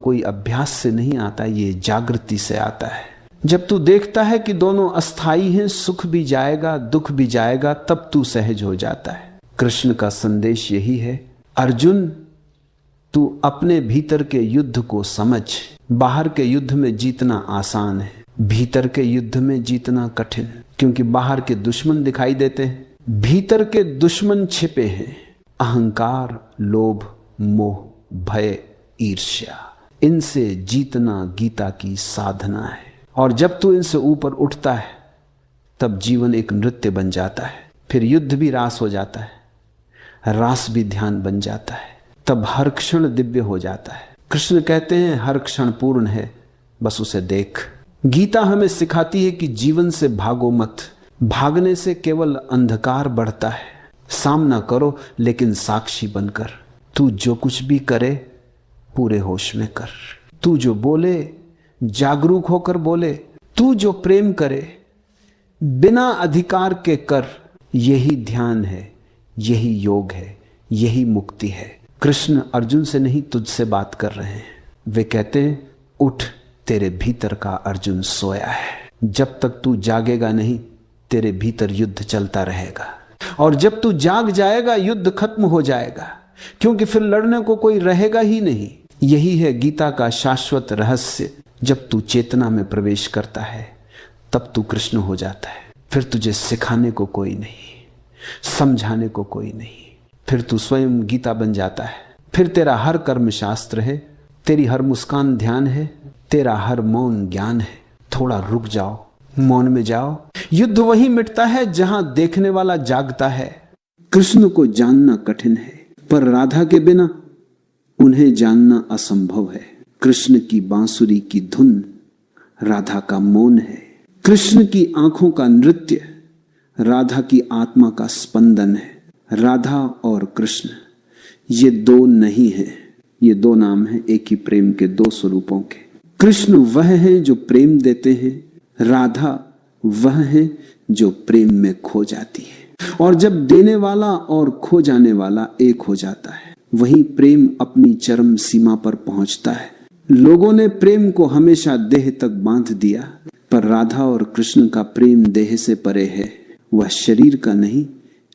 कोई अभ्यास से नहीं आता, ये जागृति से आता है। जब तू देखता है कि दोनों अस्थाई हैं, सुख भी जाएगा दुख भी जाएगा, तब तू सहज हो जाता है। कृष्ण का संदेश यही है, अर्जुन तू अपने भीतर के युद्ध को समझ। बाहर के युद्ध में जीतना आसान है, भीतर के युद्ध में जीतना कठिन, क्योंकि बाहर के दुश्मन दिखाई देते हैं, भीतर के दुश्मन छिपे हैं। अहंकार, लोभ, मोह, भय, ईर्ष्या, इनसे जीतना गीता की साधना है। और जब तू इनसे ऊपर उठता है तब जीवन एक नृत्य बन जाता है। फिर युद्ध भी रास हो जाता है, रास भी ध्यान बन जाता है, तब हर क्षण दिव्य हो जाता है। कृष्ण कहते हैं हर क्षण पूर्ण है, बस उसे देख। गीता हमें सिखाती है कि जीवन से भागो मत, भागने से केवल अंधकार बढ़ता है। सामना करो लेकिन साक्षी बनकर। तू जो कुछ भी करे पूरे होश में कर। तू जो बोले जागरूक होकर बोले। तू जो प्रेम करे बिना अधिकार के कर। यही ध्यान है, यही योग है, यही मुक्ति है। कृष्ण अर्जुन से नहीं तुझसे बात कर रहे हैं। वे कहते हैं उठ, तेरे भीतर का अर्जुन सोया है। जब तक तू जागेगा नहीं तेरे भीतर युद्ध चलता रहेगा, और जब तू जाग जाएगा युद्ध खत्म हो जाएगा, क्योंकि फिर लड़ने को कोई रहेगा ही नहीं। यही है गीता का शाश्वत रहस्य। जब तू चेतना में प्रवेश करता है तब तू कृष्ण हो जाता है। फिर तुझे सिखाने को कोई नहीं, समझाने को कोई नहीं, फिर तू स्वयं गीता बन जाता है। फिर तेरा हर कर्म शास्त्र है, तेरी हर मुस्कान ध्यान है, तेरा हर मौन ज्ञान है। थोड़ा रुक जाओ, मौन में जाओ। युद्ध वहीं मिटता है जहां देखने वाला जागता है। कृष्ण को जानना कठिन है, पर राधा के बिना उन्हें जानना असंभव है। कृष्ण की बांसुरी की धुन राधा का मौन है। कृष्ण की आंखों का नृत्य राधा की आत्मा का स्पंदन है। राधा और कृष्ण ये दो नहीं है, ये दो नाम हैं एक ही प्रेम के, दो स्वरूपों के। कृष्ण वह है जो प्रेम देते हैं, राधा वह है जो प्रेम में खो जाती है। और जब देने वाला और खो जाने वाला एक हो जाता है, वही प्रेम अपनी चरम सीमा पर पहुंचता है। लोगों ने प्रेम को हमेशा देह तक बांध दिया, पर राधा और कृष्ण का प्रेम देह से परे है। वह शरीर का नहीं,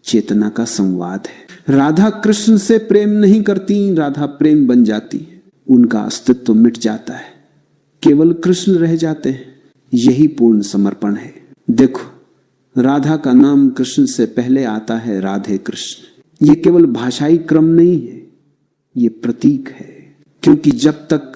चेतना का संवाद है। राधा कृष्ण से प्रेम नहीं करती, राधा प्रेम बन जाती है। उनका अस्तित्व मिट जाता है, केवल कृष्ण रह जाते हैं। यही पूर्ण समर्पण है। देखो, राधा का नाम कृष्ण से पहले आता है राधे कृष्ण। ये केवल भाषाई क्रम नहीं है, ये प्रतीक है। क्योंकि जब तक